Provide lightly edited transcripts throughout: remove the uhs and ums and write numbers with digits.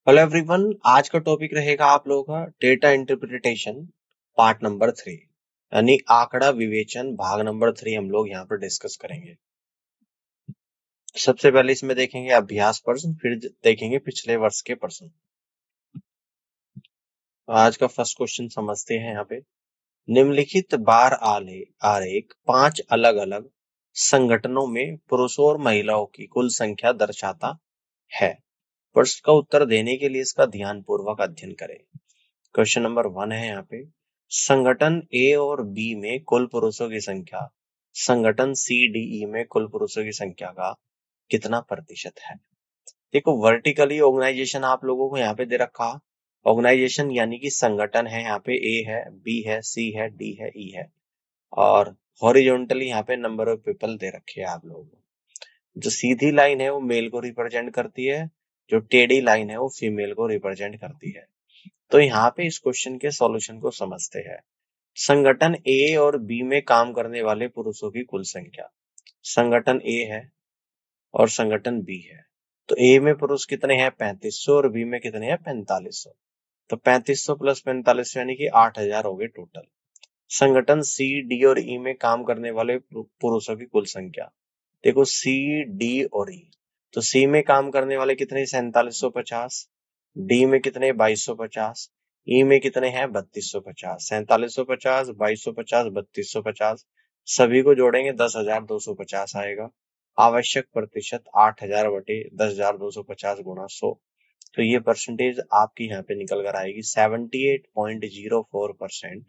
Hello everyone. आज का topic रहेगा आप लोगों का डेटा इंटरप्रिटेशन पार्ट नंबर 3 यानी आंकड़ा विवेचन भाग नंबर 3 हम लोग यहाँ पर डिस्कस करेंगे। सबसे पहले इसमें देखेंगे अभ्यास प्रश्न, फिर देखेंगे पिछले वर्ष के प्रश्न। तो आज का फर्स्ट क्वेश्चन समझते हैं। यहाँ पे निम्नलिखित बार आरेख 5 अलग अलग संगठनों में पुरुषों और महिलाओं की कुल संख्या दर्शाता है। प्रश्न का उत्तर देने के लिए इसका ध्यानपूर्वक अध्ययन करें। क्वेश्चन नंबर 1 है यहाँ पे, संगठन ए और बी में कुल पुरुषों की संख्या संगठन सी डी ई में कुल पुरुषों की संख्या का कितना प्रतिशत है। देखो, वर्टिकली ऑर्गेनाइजेशन आप लोगों को यहाँ पे दे रखा। ऑर्गेनाइजेशन यानी कि संगठन है, यहाँ पे ए है, बी है, सी है, डी है, ई है। और हॉरिजॉन्टली यहाँ पे नंबर ऑफ पीपल दे रखे हैं आप लोगों को। जो सीधी लाइन है वो मेल को रिप्रेजेंट करती है, जो टेढ़ी लाइन है वो फीमेल को रिप्रेजेंट करती है। तो यहाँ पे इस क्वेश्चन के सॉल्यूशन को समझते हैं। संगठन ए और बी में काम करने वाले पुरुषों की कुल संख्या। संगठन ए है और संगठन बी है। तो ए में पुरुष कितने हैं? 3500 और बी में कितने हैं? 4500। तो 3500 प्लस 4500 यानी कि 8000 हो गए टोटल। संगठन सी डी और ई में काम करने वाले पुरुषों की कुल संख्या। देखो, सी डी और ई, तो सी में काम करने वाले कितने? 4750। डी में कितने? 2250। ई में कितने हैं? 3250। 4750, 2250, 3250, सभी को जोड़ेंगे 10,250 आएगा। आवश्यक प्रतिशत 8000 बटे 10,250 गुणा 100। तो ये परसेंटेज आपकी यहाँ पे निकल कर आएगी 78.04%।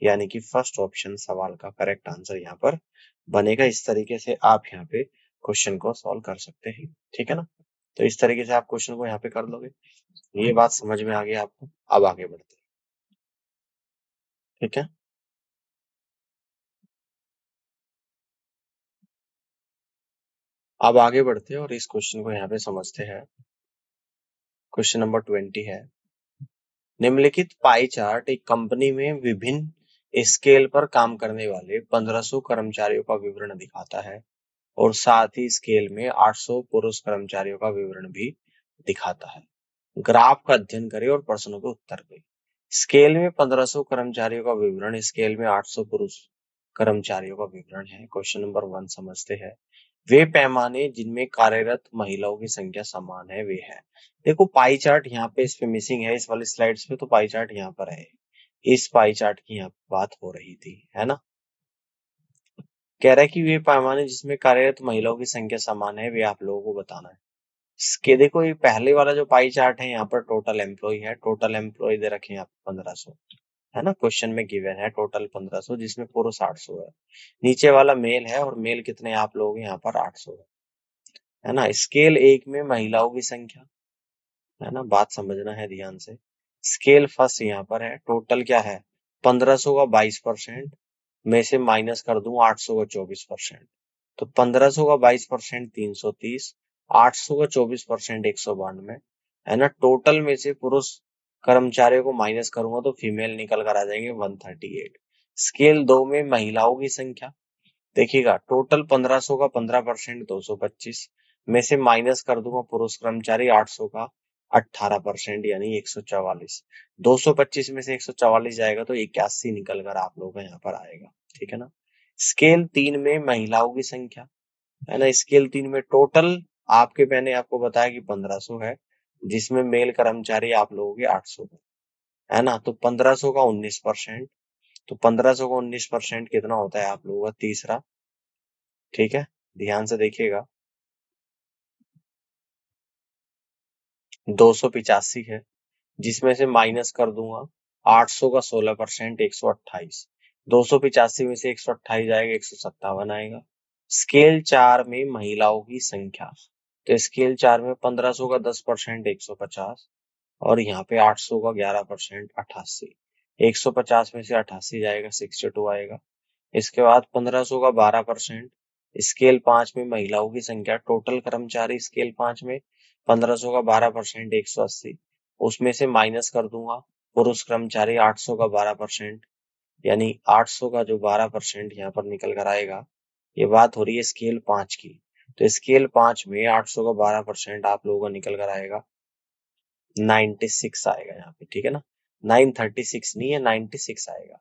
यानी कि फर्स्ट ऑप्शन सवाल का करेक्ट आंसर यहाँ पर बनेगा। इस तरीके से आप यहाँ पे क्वेश्चन को सॉल्व कर सकते हैं। ठीक है ना? तो इस तरीके से आप क्वेश्चन को यहाँ पे कर लोगे। ये बात समझ में आ गई आपको? अब आगे बढ़ते हैं। ठीक है, अब आगे बढ़ते हैं और इस क्वेश्चन को यहाँ पे समझते हैं। क्वेश्चन नंबर 20 है, निम्नलिखित पाई चार्ट एक कंपनी में विभिन्न स्केल पर काम करने वाले 1500 कर्मचारियों का विवरण दिखाता है और साथ ही स्केल में 800 पुरुष कर्मचारियों का विवरण भी दिखाता है। ग्राफ का अध्ययन करें और प्रश्नों के उत्तर दें। स्केल में 1500 कर्मचारियों का विवरण, स्केल में 800 पुरुष कर्मचारियों का विवरण है। क्वेश्चन नंबर 1 समझते हैं। वे पैमाने जिनमें कार्यरत महिलाओं की संख्या समान है वे है। देखो, पाई चार्ट यहाँ पे इस पे मिसिंग है, इस वाली स्लाइड्स पे तो पाई चार्ट यहाँ पर है। इस पाई चार्ट की यहाँ बात हो रही थी, है ना? कह रहा है कि वे पैमाने जिसमें कार्यरत महिलाओं की संख्या समान है वे आप लोगों को बताना है। इसके देखो, ये पहले वाला जो पाई चार्ट है यहाँ पर टोटल एम्प्लॉय है, टोटल एम्प्लॉय दे रखे हैं यहाँ पे 1500, है ना? क्वेश्चन में गिवन है टोटल 1500 जिसमें पुरुष 800 है। नीचे वाला मेल है और मेल कितने आप लोग यहाँ पर 800 है ना? स्केल 1 में महिलाओं की संख्या, है ना? बात समझना है ध्यान से। स्केल फर्स्ट यहाँ पर है, टोटल क्या है? 1500 का 22% में से माइनस कर दूं 800 का 24%। तो 1500 का 22% 330, 800 का 24% 192, है ना? टोटल में से पुरुष कर्मचारियों को माइनस करूंगा तो फीमेल निकल कर आ जाएंगे 138। स्केल 2 में महिलाओं की संख्या देखिएगा, टोटल 1500 का 15% 225 में से माइनस कर दूंगा पुरुष कर्मचारी 800 का 18% यानी 144। 225 में से 144 जाएगा तो 81 निकल कर आप लोगों का यहाँ पर आएगा। ठीक है ना? स्केल 3 में महिलाओं की संख्या, है ना? स्केल 3 में टोटल आपके, मैंने आपको बताया कि 1500 है जिसमें मेल कर्मचारी आप लोगों के 800 है ना? तो 1500 का 19%, तो 1500 का 19% कितना होता है आप लोगों का? तीसरा। ठीक है, ध्यान से देखिएगा, 285 है जिसमें से माइनस कर दूंगा 800 का 16% 128। 285 में से 128 जाएगा 157 आएगा। स्केल 4 में महिलाओं की संख्या, तो स्केल 4 में 1500 का 10% 150 और यहाँ पे 800 का 11% 88। 150 में से 88 जाएगा 62 आएगा। इसके बाद 1500 का 12%, स्केल 5 में महिलाओं की संख्या, टोटल कर्मचारी स्केल 5 में 1500 का 12% 180, उसमें से माइनस कर दूंगा पुरुष कर्मचारी 800 का 12% यानी 800 का जो 12% यहाँ पर निकल कर आएगा। ये बात हो रही है स्केल 5 की, तो स्केल 5 में 800 का 12% आप लोगों का निकल कर आएगा 96 आएगा यहाँ पे, ठीक है ना। 936 नहीं है, 96 आएगा।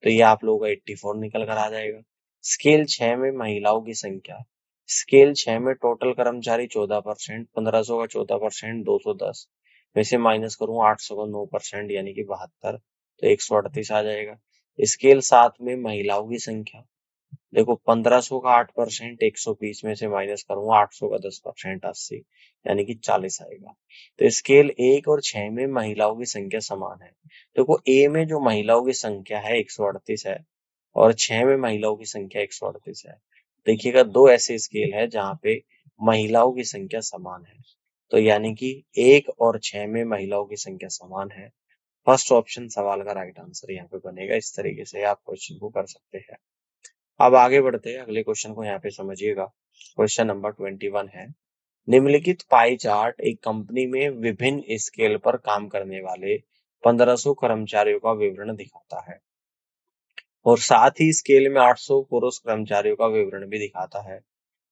तो ये आप लोगों का 84 निकल कर आ जाएगा। स्केल 6 में महिलाओं की संख्या, स्केल 6 में टोटल कर्मचारी 14%, 1500 का 14%, 210 में से माइनस करूँ 800 का 9%, यानी कि 72, तो 138 आ जाएगा। स्केल 7 में महिलाओं की संख्या, देखो 1500 का 8%, 120 में से माइनस करूंगा 800 का 10%, 80, यानी कि 40 आएगा। तो स्केल 1 और 6 में महिलाओं की संख्या समान है। देखो ए में जो महिलाओं की संख्या है 138 है, और 6 में महिलाओं की संख्या 138 है। देखिएगा, दो ऐसे स्केल है जहाँ पे महिलाओं की संख्या समान है, तो यानी कि 1 और 6 में महिलाओं की संख्या समान है। फर्स्ट ऑप्शन सवाल का राइट आंसर यहाँ पे बनेगा। इस तरीके से आप क्वेश्चन को कर सकते हैं। अब आगे बढ़ते हैं, अगले क्वेश्चन को यहाँ पे समझिएगा। क्वेश्चन नंबर 21 है, निम्नलिखित पाई चार्ट एक कंपनी में विभिन्न स्केल पर काम करने वाले 1500 कर्मचारियों का विवरण दिखाता है, और साथ ही स्केल में 800 पुरुष कर्मचारियों का विवरण भी दिखाता है।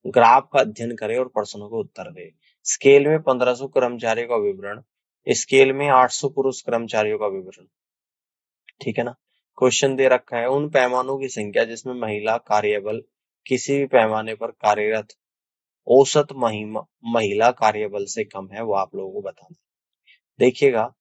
ग्राफ का अध्ययन करें और प्रश्नों को उत्तर दें। स्केल में 1500 कर्मचारियों का विवरण, स्केल में 800 पुरुष कर्मचारियों का विवरण, ठीक है ना। क्वेश्चन दे रखा है, उन पैमानों की संख्या जिसमें महिला कार्यबल किसी भी पैमाने पर कार्यरत औसत महिला कार्यबल से कम है, वो आप लोगों को बताना है। देखिएगा,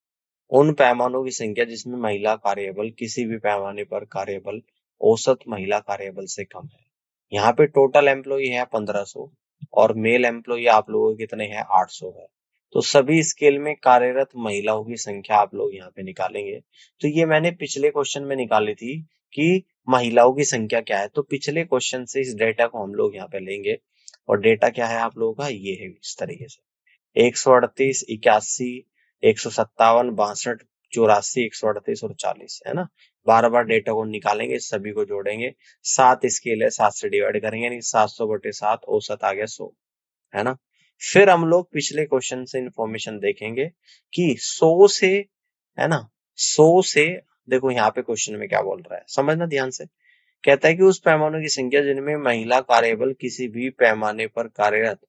उन पैमानों की संख्या जिसमें महिला कार्यबल किसी भी पैमाने पर कार्यबल औसत महिला कार्यबल से कम है। यहाँ पे टोटल एम्प्लॉय है 1500, और मेल एम्प्लॉय आप लोगों के कितने हैं, 800 है। तो सभी स्केल में कार्यरत महिलाओं की संख्या आप लोग यहाँ पे निकालेंगे। तो ये मैंने पिछले क्वेश्चन में निकाली थी कि महिलाओं की संख्या क्या है, तो पिछले क्वेश्चन से इस डेटा को हम लोग यहाँ पे लेंगे। और डेटा क्या है आप लोगों का, ये है इस तरीके से 138, 81, 157, 62, 84, 138 और 40, है ना। बार बार डेटा को निकालेंगे, सभी को जोड़ेंगे। 7 स्केल है, 7 से डिवाइड करेंगे, यानी 700/7, औसत आ गया 100, है ना। फिर हम लोग पिछले क्वेश्चन से इंफॉर्मेशन देखेंगे कि 100 से, है ना, 100 से, देखो यहाँ पे क्वेश्चन में क्या बोल रहा है, समझना ध्यान से। कहता है कि उस पैमानों की संख्या जिनमें महिला कार्यबल किसी भी पैमाने पर कार्यरत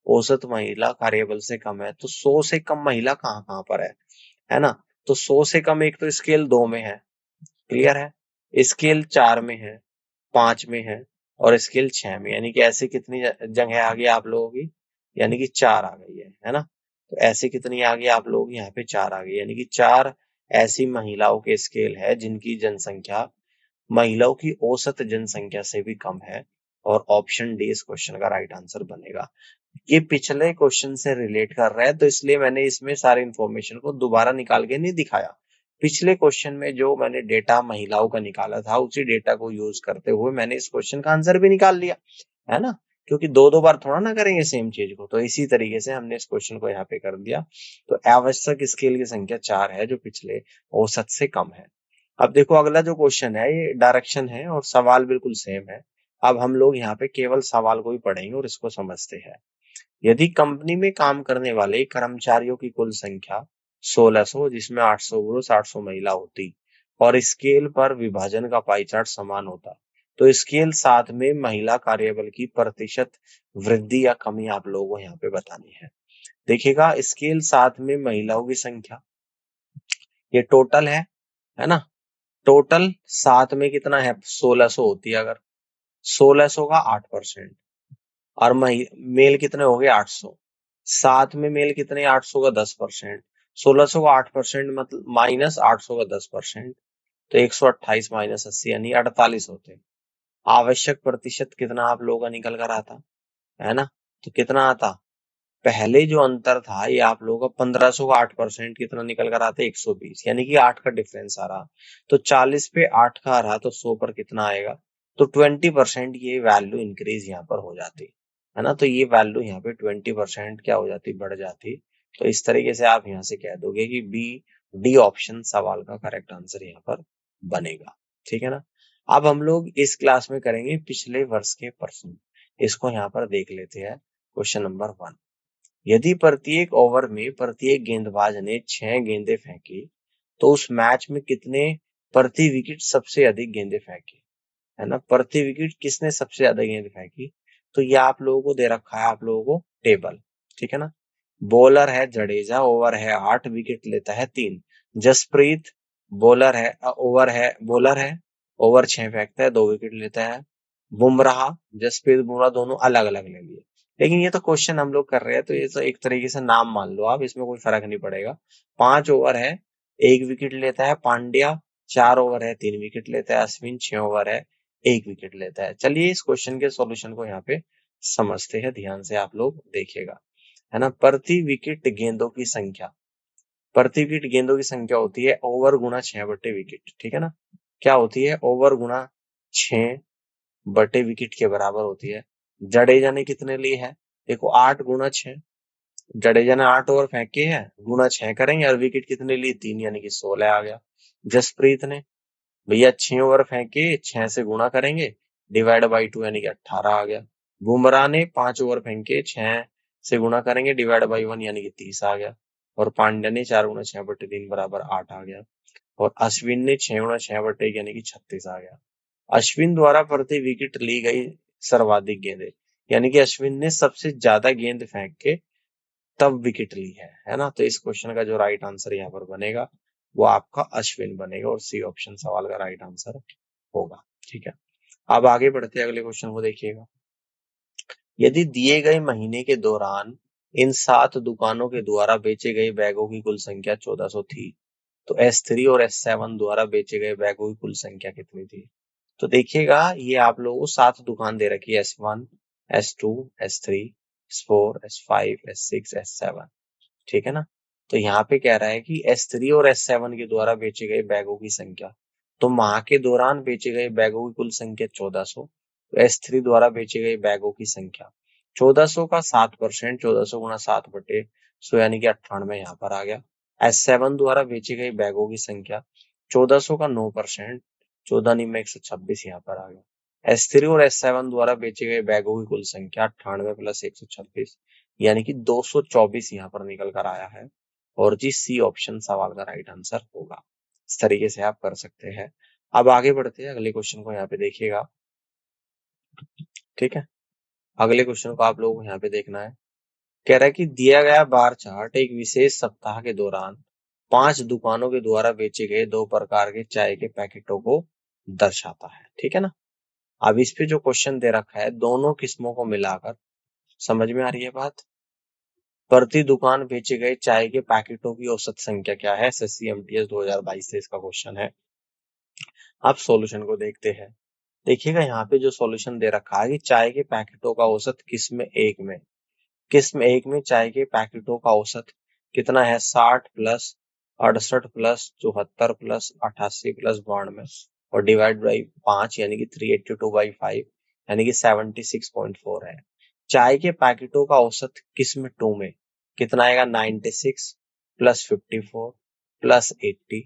औसत महिला कार्यबल से कम है। तो 100 से कम महिला कहाँ कहाँ पर है ना। तो 100 से कम एक तो स्केल 2 में है, क्लियर है, स्केल 4 में है, 5 में है, और स्केल 6 में, यानी कि ऐसे कितनी जगह आ गई आप लोगों की, यानी कि 4 आ गई है ना। तो ऐसे कितनी आ गई आप लोगों की, यहाँ पे 4 आ गई, यानी कि 4 ऐसी महिलाओं के स्केल है जिनकी जनसंख्या महिलाओं की औसत जनसंख्या से भी कम है, और ऑप्शन डी इस क्वेश्चन का राइट आंसर बनेगा। ये पिछले क्वेश्चन से रिलेट कर रहा है, तो इसलिए मैंने इसमें सारे इंफॉर्मेशन को दोबारा निकाल के नहीं दिखाया। पिछले क्वेश्चन में जो मैंने डेटा महिलाओं का निकाला था, उसी डेटा को यूज करते हुए मैंने इस क्वेश्चन का आंसर भी निकाल लिया, है ना। क्योंकि दो दो बार थोड़ा ना करेंगे सेम चीज को, तो इसी तरीके से हमने इस क्वेश्चन को यहाँ पे कर दिया। तो आवश्यक स्केल की संख्या 4 है, जो पिछले औसत से कम है। अब देखो, अगला जो क्वेश्चन है ये डायरेक्शन है और सवाल बिल्कुल सेम है। अब हम लोग यहाँ पे केवल सवाल को ही पढ़ेंगे और इसको समझते हैं। यदि कंपनी में काम करने वाले कर्मचारियों की कुल संख्या 1600, जिसमें 800 पुरुष 800 महिला होती, और स्केल पर विभाजन का पाई चार्ट समान होता, तो स्केल 7 में महिला कार्यबल की प्रतिशत वृद्धि या कमी आप लोगों को यहाँ पे बतानी है। देखिएगा, स्केल 7 में महिलाओं की संख्या, ये टोटल है ना। टोटल 7 में कितना है, 1600 होती है अगर, 1600 का 8%, और मेल कितने हो गए, 800। 7 में मेल कितने, 800 का 10%, 1600 का 8% मतलब माइनस 800 का 10%, तो 128 माइनस 80 यानी 48 होते हैं। आवश्यक प्रतिशत कितना आप लोगों का निकल कर आता, है ना। तो कितना आता, पहले जो अंतर था ये आप लोगों का 1500 का 8% कितना निकल कर आता है, 120, यानी कि 8 का डिफरेंस आ रहा। तो 40 पे 8 का आ रहा, तो 100 पर कितना आएगा, तो 20% ये वैल्यू इंक्रीज यहाँ पर हो जाती है ना। तो ये वैल्यू यहाँ पे 20% क्या हो जाती, बढ़ जाती। तो इस तरीके से आप यहाँ से कह दोगे कि बी डी ऑप्शन सवाल का करेक्ट आंसर यहाँ पर बनेगा, ठीक है ना। अब हम लोग इस क्लास में करेंगे पिछले वर्ष के प्रश्न, इसको यहाँ पर देख लेते हैं। क्वेश्चन नंबर 1, यदि प्रत्येक ओवर में प्रत्येक गेंदबाज ने 6 गेंदें फेंकी, तो उस मैच में कितने प्रति विकेट सबसे अधिक गेंदें फेंकी, है ना। प्रति विकेट किसने सबसे ज्यादा गेंद फेंकी, तो ये आप लोगों को दे रखा है, आप लोगों को टेबल, ठीक है ना। बॉलर है जडेजा, ओवर है 8, विकेट लेता है 3। जसप्रीत बॉलर है, बॉलर है, ओवर 6 फेंकता है, 2 विकेट लेता है। बुमराह, जसप्रीत बुमराह दोनों अलग अलग ले लिए। लेकिन ये तो क्वेश्चन हम लोग कर रहे हैं, तो ये तो एक तरीके से नाम मान लो आप, इसमें कोई फर्क नहीं पड़ेगा। 5 ओवर है, 1 विकेट लेता है पांड्या। 4 ओवर है, 3 विकेट लेता है अश्विन। 6 ओवर है, 1 विकेट लेता है। चलिए इस क्वेश्चन के सॉल्यूशन को यहाँ पे समझते हैं, ध्यान से आप लोग देखिएगा, है ना। प्रति विकेट गेंदों की संख्या, प्रति विकेट गेंदों की संख्या होती है ओवर गुना 6/विकेट, ठीक है ना। क्या होती है? ओवर गुना 6/विकेट के बराबर होती है। जडेजा ने कितने लिए है? देखो 8 गुना 6, जडेजा ने 8 ओवर फेंके हैं, गुना 6 करेंगे और विकेट कितने लिए? 3, यानी कि 16 आ गया। जसप्रीत ने भैया 6 ओवर फेंके, 6 से गुणा करेंगे, डिवाइड बाई 2, यानी कि 18 आ गया। बुमराह ने 5 ओवर फेंके, 6 से गुणा करेंगे, डिवाइड बाई 1, यानी कि 30 आ गया। और पांड्या ने 4 गुना 6/3 बराबर 8 आ गया। और अश्विन ने 6 गुना 6/1, यानी कि 36 आ गया। अश्विन द्वारा प्रति विकेट ली गई सर्वाधिक गेंदें, यानी कि अश्विन ने सबसे ज्यादा गेंद फेंक के तब विकेट ली है ना। तो इस क्वेश्चन का जो राइट आंसर यहाँ पर बनेगा वो आपका अश्विन बनेगा, और सी ऑप्शन सवाल का राइट आंसर होगा। ठीक है, अब आगे बढ़ते हैं, अगले क्वेश्चन को देखिएगा। यदि दिए गए महीने के दौरान इन 7 दुकानों के द्वारा बेचे गए बैगों की कुल संख्या 1400 थी, तो S3 और S7 द्वारा बेचे गए बैगों की कुल संख्या कितनी थी? तो देखिएगा, ये आप लोगों को 7 दुकान दे रखी है, S1, S2, S3, S4, S5, S6, S7, ठीक है ना। तो यहाँ पे कह रहा है कि S3 और S7 के द्वारा बेचे गए बैगों की संख्या, तो माह के दौरान बेचे गए बैगों की कुल संख्या 1400, तो S3 द्वारा बेचे गए बैगों की संख्या 1400 का 7%, 1400 गुना 7/100, यानी कि 98 यहाँ पर आ गया। S7 द्वारा बेचे गए बैगों की संख्या 1400 का 9%, 14 निम्न 126 यहाँ पर आ गया। S3 और S7 द्वारा बेचे गए बैगों की कुल संख्या 98 प्लस 126, यानी कि 224 यहाँ पर निकल कर आया है। और जी सी ऑप्शन सवाल का राइट आंसर होगा। इस तरीके से आप कर सकते हैं। अब आगे बढ़ते हैं, अगले क्वेश्चन को यहाँ पे देखिएगा। ठीक है, अगले क्वेश्चन को आप लोगों को यहाँ पे देखना है। कह रहा है कि दिया गया बार चार्ट एक विशेष सप्ताह के दौरान 5 दुकानों के द्वारा बेचे गए 2 प्रकार के चाय के पैकेटों को दर्शाता है, ठीक है ना। अब इस पे जो क्वेश्चन दे रखा है, दोनों किस्मों को मिलाकर, समझ में आ रही है बात? प्रति दुकान बेचे गए चाय के पैकेटों की औसत संख्या क्या है? SSC-MTS 2022 से इसका क्वेश्चन है। अब सॉल्यूशन को देखते हैं। देखिएगा, यहाँ पे जो सॉल्यूशन दे रखा है कि चाय के पैकेटों का औसत किस्म एक में चाय के पैकेटों का औसत कितना है? 60 प्लस 68 प्लस 74 प्लस 88 प्लस 92, और डिवाइड बाई 5, यानी कि 382/5, यानी कि 76.4 है। चाय के पैकेटों का औसत किस्म 2 में कितना आएगा? 96 प्लस 54 प्लस 80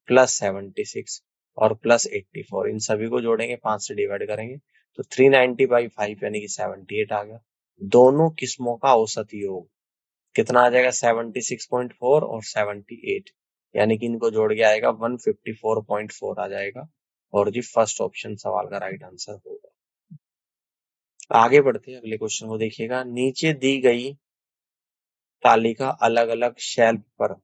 प्लस 76 और प्लस 84, इन सभी को जोड़ेंगे, 5 से डिवाइड करेंगे तो 390/5, यानी कि 78 आ गया। दोनों किस्मों का औसत योग कितना आ जाएगा? 76.4 और 78, यानी कि इनको जोड़ के आएगा 154.4 आ जाएगा। और जी फर्स्ट ऑप्शन सवाल का राइट आंसर होगा। आगे बढ़ते हैं, अगले क्वेश्चन को देखिएगा। नीचे दी गई तालिका अलग अलग शेल्फ पर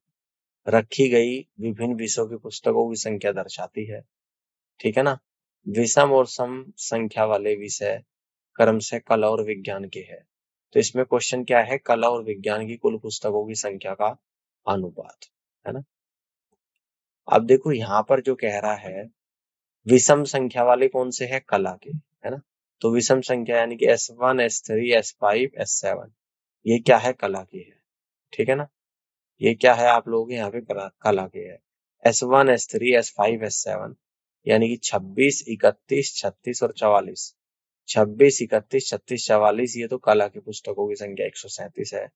रखी गई विभिन्न विषयों की पुस्तकों की संख्या दर्शाती है, ठीक है ना। विषम और सम संख्या वाले विषय क्रम से कला और विज्ञान के हैं। तो इसमें क्वेश्चन क्या है? कला और विज्ञान की कुल पुस्तकों की संख्या का अनुपात, है ना। अब देखो यहाँ पर जो कह रहा है, विषम संख्या वाले कौन से है? कला के, है ना। तो विषम संख्या यानी कि S1, S3, S5, S7, ये क्या है? कला की है, ठीक है ना। ये क्या है? आप लोग यहाँ पे कला के है। S1, S3, S5, S7, यानी कि 26, 31, 36 और 44। 26, 31, 36, 44, ये तो कला की पुस्तकों की संख्या 137 है।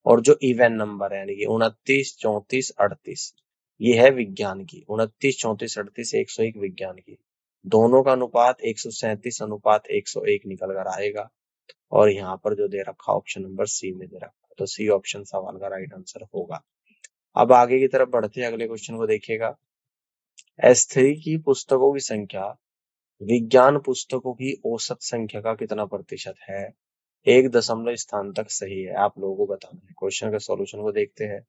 और जो इवन नंबर है, यानी कि 29, 34, 38, ये है विज्ञान की। 29, 34, 38, 101 विज्ञान की। दोनों का अनुपात 137:101 निकल कर आएगा। और यहाँ पर जो दे रखा ऑप्शन नंबर सी में दे रखा, तो सी ऑप्शन सवाल का राइट आंसर होगा। अब आगे की तरफ बढ़ते हैं, अगले क्वेश्चन को देखिएगा। S3 की पुस्तकों की संख्या विज्ञान पुस्तकों की औसत संख्या का कितना प्रतिशत है? एक दशमलव स्थान तक सही है, आप लोगों को बताना है। क्वेश्चन के सॉल्यूशन को देखते हैं।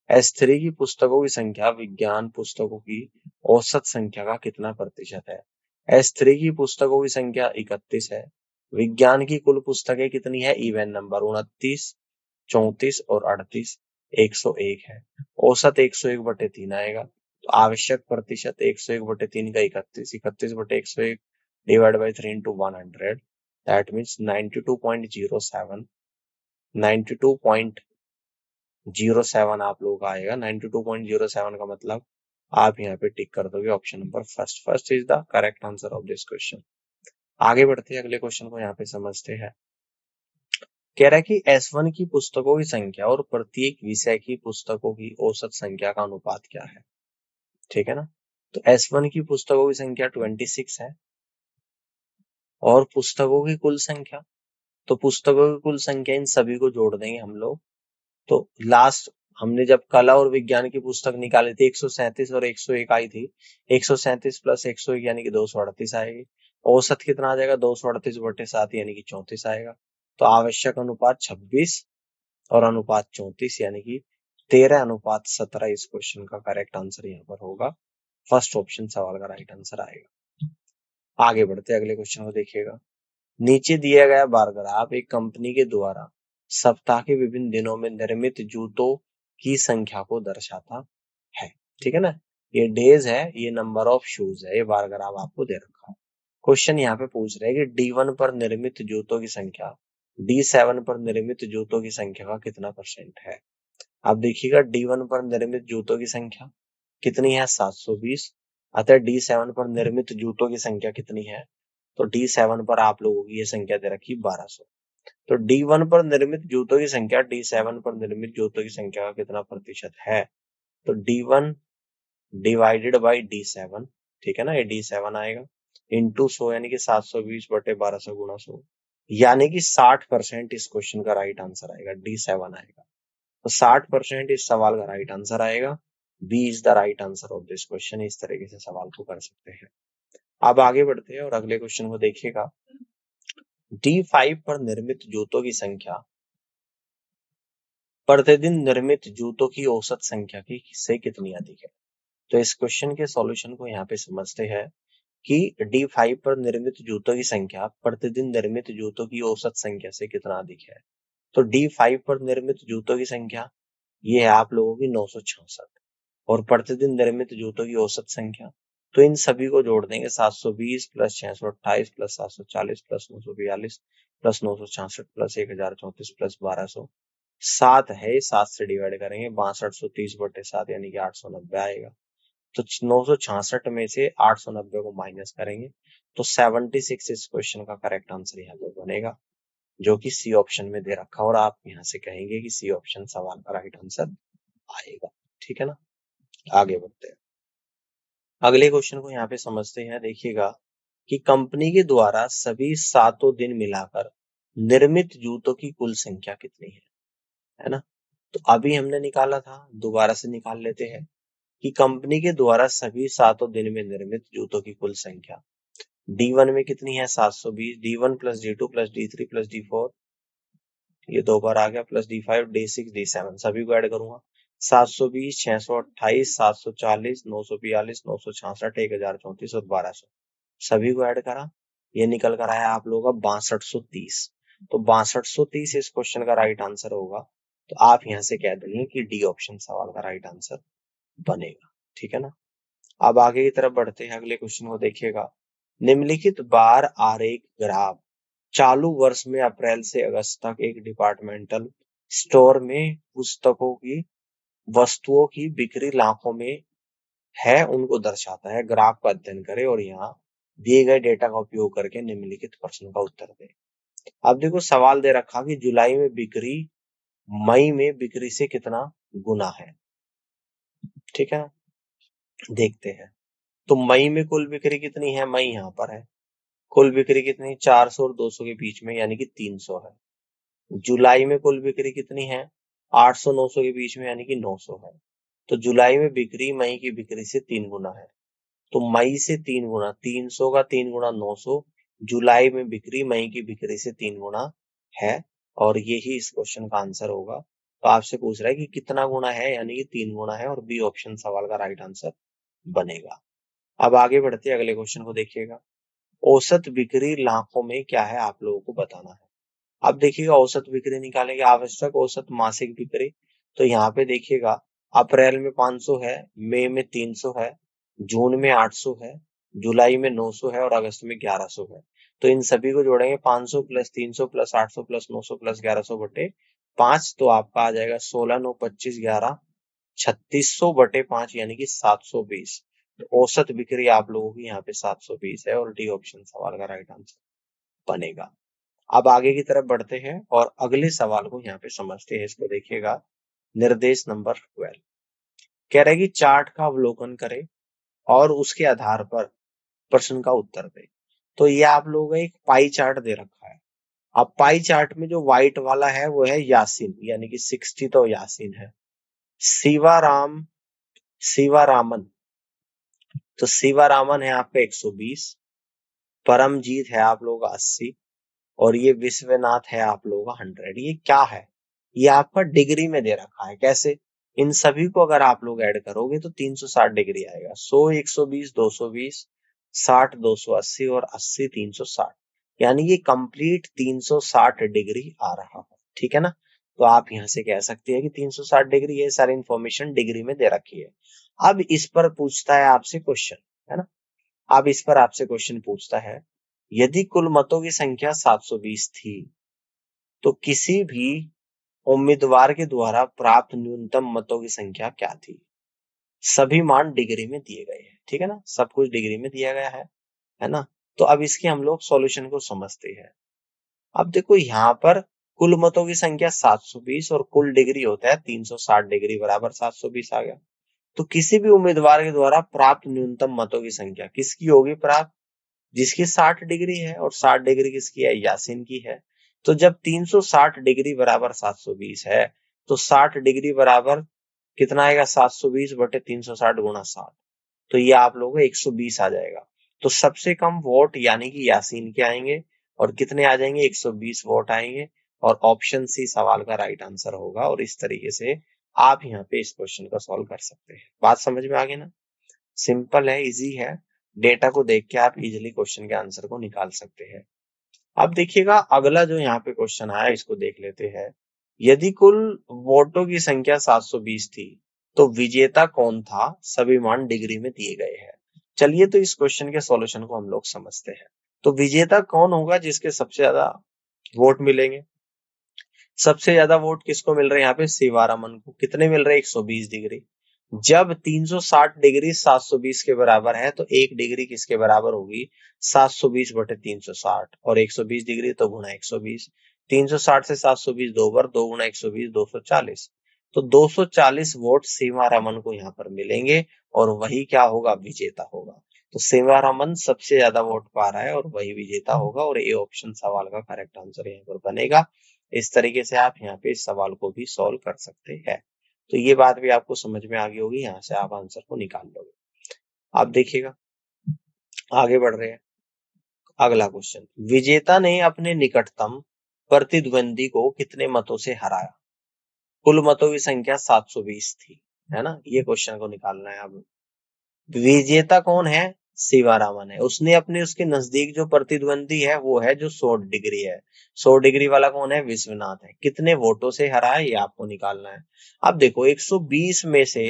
S3 की पुस्तकों की संख्या विज्ञान पुस्तकों की औसत संख्या का कितना प्रतिशत है? S3 की पुस्तकों की संख्या 31 है। विज्ञान की कुल पुस्तकें कितनी है? इवन नंबर 29, 34 और 38, 101 है। औसत 101/3 आएगा। तो आवश्यक प्रतिशत 101/3 का 31, 31/101 divide by 3 into 100, that means 92.07, 92.07 आप लोगों का आएगा। 92.07 का मतलब आप यहाँ पे टिक कर दोगे option number first. First is the correct answer of this question. आगे बढ़ते हैं, अगले क्वेश्चन को यहाँ पे समझते हैं। कह रहा है कि S1 की पुस्तकों की संख्या और प्रत्येक विषय की पुस्तकों की औसत संख्या का अनुपात क्या है? ठीक है ना। तो S1 की पुस्तकों की संख्या 26 है और पुस्तकों की कुल संख्या, तो पुस्तकों की कुल संख्या इन सभी को जोड़ देंगे हम लोग। तो लास्ट हमने जब कला और विज्ञान की पुस्तक निकाली थी 137 और 101 आई थी। 137 प्लस 101 यानी कि 238 आएगी। औसत कितना आ जाएगा? 238/7 यानी कि 34 आएगा। तो आवश्यक अनुपात 26 और अनुपात 34 यानी कि 13:17 इस क्वेश्चन का करेक्ट आंसर यहाँ पर होगा। फर्स्ट ऑप्शन सवाल का राइट आंसर आएगा। आगे बढ़ते अगले क्वेश्चन को देखिएगा। नीचे दिया गया बार ग्राफ एक कंपनी के द्वारा सप्ताह के विभिन्न दिनों में निर्मित जूतों की संख्या को दर्शाता है। ठीक है ना। ये डेज है, ये नंबर ऑफ शूज है, ये बार ग्राफ आपको दे रखा है। क्वेश्चन यहाँ पे पूछ रहे हैं कि D1 पर निर्मित जूतों की संख्या D7 पर निर्मित जूतों की संख्या का कितना % है? आप देखिएगा D1 पर निर्मित जूतों की संख्या कितनी है? 720। अतः D7 पर निर्मित जूतों की संख्या कितनी है? तो D7 पर आप लोगों की ये संख्या दे रखी 1200। तो D1 पर निर्मित जूतों की संख्या D7 पर निर्मित जूतों की संख्या का कितना प्रतिशत है? तो D1 डिवाइडेड बाई D7, ठीक है ना, ये D7 आएगा इंटू 100 यानी कि 720/1200 गुणा 100 यानी कि 60% इस क्वेश्चन का राइट आंसर आएगा। D7 आएगा। तो 60% इस सवाल का राइट आंसर आएगा। B is the right answer of this question. इस तरीके से सवाल को कर सकते हैं। अब आगे बढ़ते हैं और अगले क्वेश्चन को देखिएगा। D5 पर निर्मित जूतों की संख्या प्रतिदिन निर्मित जूतों की औसत संख्या की से कितनी अधिक है? तो इस क्वेश्चन के सॉल्यूशन को यहाँ पे समझते हैं कि D5 पर निर्मित जूतों की संख्या प्रतिदिन निर्मित जूतों की औसत संख्या से कितना अधिक है। तो D5 पर निर्मित जूतों की संख्या ये है आप लोगों की 966 और प्रतिदिन निर्मित जूतों की औसत संख्या, तो इन सभी को जोड़ देंगे। 720 plus 628 plus 740 plus 942 plus 966 plus 1034 plus 1200, 7 है, 7 से डिवाइड करेंगे 6230/7 यानी कि 890 आएगा। तो 966 में से 890 को माइनस करेंगे तो 76 इस क्वेश्चन का करेक्ट आंसर यहाँ पर बनेगा, जो कि सी ऑप्शन में दे रखा और आप यहाँ से कहेंगे कि सी ऑप्शन सवाल का राइट आंसर आएगा। ठीक है ना। आगे बढ़ते हैं, अगले क्वेश्चन को यहाँ पे समझते हैं। देखिएगा कि कंपनी के द्वारा सभी 7 दिन मिलाकर निर्मित जूतों की कुल संख्या कितनी है ना। तो अभी हमने निकाला था, दोबारा से निकाल लेते हैं कि कंपनी के द्वारा सभी 7 दिन में निर्मित जूतों की कुल संख्या D1 में कितनी है? 720। D1 plus D2 plus D3 plus D4 ये 2 बार आ गया, प्लस D5 D6 D7 सभी को ऐड करूंगा। 720, 628, 740, 942, 966, 1034 और 1200 सभी को ऐड करा, ये निकल कर आया आप लोगों का 6230। तो 6230 इस क्वेश्चन का राइट आंसर होगा। तो आप यहाँ से कह देंगे कि डी ऑप्शन सवाल का राइट आंसर बनेगा। ठीक है ना। अब आगे की तरफ बढ़ते हैं, अगले क्वेश्चन को देखिएगा। निम्नलिखित बार आरेख ग्राफ चालू वर्ष में अप्रैल से अगस्त तक एक डिपार्टमेंटल स्टोर में पुस्तकों की वस्तुओं की बिक्री लाखों में है उनको दर्शाता है। ग्राफ का अध्ययन करें और यहाँ दिए गए डेटा का उपयोग करके निम्नलिखित प्रश्न का उत्तर दें। अब देखो सवाल दे रखा कि जुलाई में बिक्री मई में बिक्री से कितना गुना है। ठीक है, देखते हैं। तो मई में कुल बिक्री कितनी है? मई यहाँ पर है, कुल बिक्री कितनी? 400 और 200 के बीच में यानी कि 300 है। जुलाई में कुल बिक्री कितनी है? 800 900 के बीच में यानी कि 900 है। तो जुलाई में बिक्री मई की बिक्री से 3 गुना है। तो मई से 3 गुना, 300 का 3 गुना 900, जुलाई में बिक्री मई की बिक्री से 3 गुना है और यही इस क्वेश्चन का आंसर होगा। तो आपसे पूछ रहा है कि कितना गुना है, यानी कि 3 गुना है, और बी ऑप्शन सवाल का राइट आंसर बनेगा। अब आगे बढ़ते हैं, अगले क्वेश्चन को देखिएगा। औसत बिक्री लाखों में क्या है, आप लोगों को बताना है। अब देखिएगा औसत बिक्री निकालेंगे, आवश्यक औसत मासिक बिक्री। तो यहाँ पे देखिएगा अप्रैल में 500 है, मई में 300 है, जून में 800 है, जुलाई में 900 है और अगस्त में 1100 है। तो इन सभी को जोड़ेंगे 500 प्लस 300 प्लस 800 प्लस 900 प्लस 1100 बटे 5, तो आपका आ जाएगा 16 9 25 11 3600 बटे 5 यानी कि 720। तो औसत बिक्री आप लोगों की यहाँ पे 720 है और डी ऑप्शन सवाल का राइट आंसर बनेगा। अब आगे की तरफ बढ़ते हैं और अगले सवाल को यहाँ पे समझते हैं। इसको देखिएगा, निर्देश नंबर 12 कह रहा है कि चार्ट का अवलोकन करें और उसके आधार पर प्रश्न का उत्तर दें। तो ये आप लोगों को एक पाई चार्ट दे रखा है। अब पाई चार्ट में जो व्हाइट वाला है वो है यासीन, यानी कि 60 तो यासीन है। शिवाराम शिवारामन, तो शिवारामन है आपका 120, परमजीत है आप लोगों का 80 और ये विश्वनाथ है आप लोगों का 100। ये क्या है, ये आपका डिग्री में दे रखा है। कैसे, इन सभी को अगर आप लोग ऐड करोगे तो 360 डिग्री आएगा। 100 120 220 60 280 और 80 360, यानी ये कंप्लीट 360 डिग्री आ रहा है। ठीक है ना। तो आप यहां से कह सकते हैं कि 360 डिग्री, ये सारी इंफॉर्मेशन डिग्री में दे रखी है। अब इस पर पूछता है आपसे क्वेश्चन, है ना। अब इस पर आपसे क्वेश्चन पूछता है, यदि कुल मतों की संख्या 720 थी तो किसी भी उम्मीदवार के द्वारा प्राप्त न्यूनतम मतों की संख्या क्या थी। सभी मान डिग्री में दिए गए हैं, ठीक है ना, सब कुछ डिग्री में दिया गया है ना। तो अब इसके हम लोग सॉल्यूशन को समझते हैं। अब देखो यहाँ पर कुल मतों की संख्या 720 और कुल डिग्री होता है 360 डिग्री बराबर 720 आ गया। तो किसी भी उम्मीदवार के द्वारा प्राप्त न्यूनतम मतों की संख्या किसकी होगी प्राप्त, जिसकी 60 डिग्री है, और 60 डिग्री किसकी है, यासीन की है। तो जब 360 डिग्री बराबर 720 है तो 60 डिग्री बराबर कितना आएगा, 720 बटे 360 गुणा 60, तो ये आप लोगों को 120 आ जाएगा। तो सबसे कम वोट यानी कि यासीन के आएंगे और कितने आ जाएंगे, 120 वोट आएंगे और ऑप्शन सी सवाल का राइट आंसर होगा। और इस तरीके से आप यहाँ पे इस क्वेश्चन को सॉल्व कर सकते हैं। बात समझ में आ गई ना, सिंपल है, इजी है। डेटा को देख के आप इजीली क्वेश्चन के आंसर को निकाल सकते हैं। अब देखिएगा अगला जो यहाँ पे क्वेश्चन आया, इसको देख लेते हैं। यदि कुल वोटों की संख्या 720 थी तो विजेता कौन था, सभी मान डिग्री में दिए गए हैं। चलिए तो इस क्वेश्चन के सॉल्यूशन को हम लोग समझते हैं। तो विजेता कौन होगा, जिसके सबसे ज्यादा वोट मिलेंगे। सबसे ज्यादा वोट किसको मिल रहे हैं यहाँ पे, शिवारामन को। कितने मिल रहे हैं, 120 डिग्री। जब 360 डिग्री 720 के बराबर है तो 1 डिग्री किसके बराबर होगी, 720 बटे 360 और 120 डिग्री तो गुणा 120। 360 से 720 दो बार, 2 गुणा 120 240। तो 240 वोट सीमारमन को यहाँ पर मिलेंगे और वही क्या होगा, विजेता होगा। तो सीमारमन सबसे ज्यादा वोट पा रहा है और वही विजेता होगा और ए ऑप्शन सवाल का करेक्ट आंसर यहाँ पर बनेगा। इस तरीके से आप यहाँ पे इस सवाल को भी सॉल्व कर सकते हैं। तो ये बात भी आपको समझ में आ गई होगी, यहाँ से आप आंसर को निकाल लोगे। आप देखिएगा आगे बढ़ रहे हैं। अगला क्वेश्चन, विजेता ने अपने निकटतम प्रतिद्वंदी को कितने मतों से हराया। कुल मतों की संख्या 720 थी, है ना। ये क्वेश्चन को निकालना है। अब विजेता कौन है, शिवारामन है। उसने अपने उसके नजदीक जो प्रतिद्वंदी है वो है जो 100 डिग्री है। 100 डिग्री वाला कौन है, विश्वनाथ है। कितने वोटों से हरा है ये आपको निकालना है। अब देखो 120 में से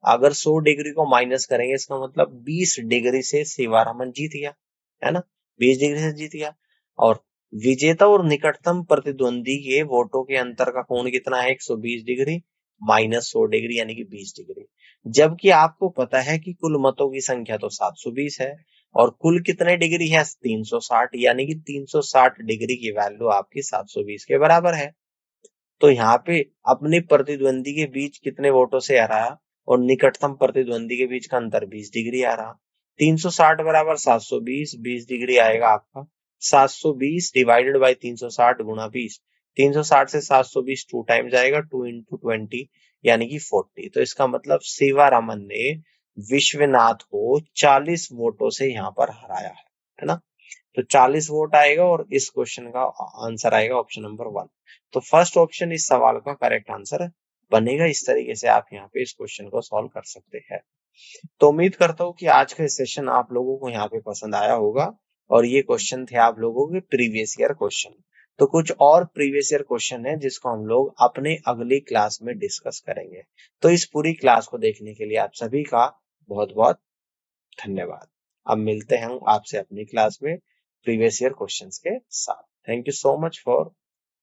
अगर 100 डिग्री को माइनस करेंगे, इसका मतलब 20 डिग्री से शिवारामन जीत गया, है ना। 20 डिग्री से जीत गया। और विजेता और निकटतम प्रतिद्वंदी के वोटों के अंतर का कोण कितना है, 120 डिग्री माइनस 100 डिग्री यानी कि 20 डिग्री। जबकि आपको पता है कि कुल मतों की संख्या तो 720 है और कुल कितने डिग्री है, 360, यानी कि 360 डिग्री की वैल्यू आपकी 720 के बराबर है। तो यहाँ पे अपने प्रतिद्वंदी के बीच कितने वोटों से हराया और निकटतम प्रतिद्वंदी के बीच का अंतर 20 डिग्री आ रहा। 360 बराबर 720, 20 डिग्री आएगा आपका। 720 डिवाइडेड बाई 360 गुणा 20। 360 से 720 2 टाइम जाएगा, 2 इंटू 20 यानी कि 40। तो इसका मतलब शिवारामन ने विश्वनाथ को 40 वोटों से यहाँ पर हराया है ना। तो 40 वोट आएगा और इस क्वेश्चन का आंसर आएगा ऑप्शन नंबर 1। तो फर्स्ट ऑप्शन इस सवाल का करेक्ट आंसर बनेगा। इस तरीके से आप यहाँ पे इस क्वेश्चन को सॉल्व कर सकते हैं। तो उम्मीद करता हूँ कि आज का सेशन आप लोगों को यहाँ पे पसंद आया होगा और ये क्वेश्चन थे आप लोगों के प्रीवियस ईयर क्वेश्चन। तो कुछ और प्रीवियस ईयर क्वेश्चन है जिसको हम लोग अपने अगली क्लास में डिस्कस करेंगे। तो इस पूरी क्लास को देखने के लिए आप सभी का बहुत बहुत धन्यवाद। अब मिलते हैं आपसे अपनी क्लास में प्रीवियस ईयर क्वेश्चंस के साथ। Thank you so much for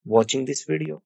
watching this video.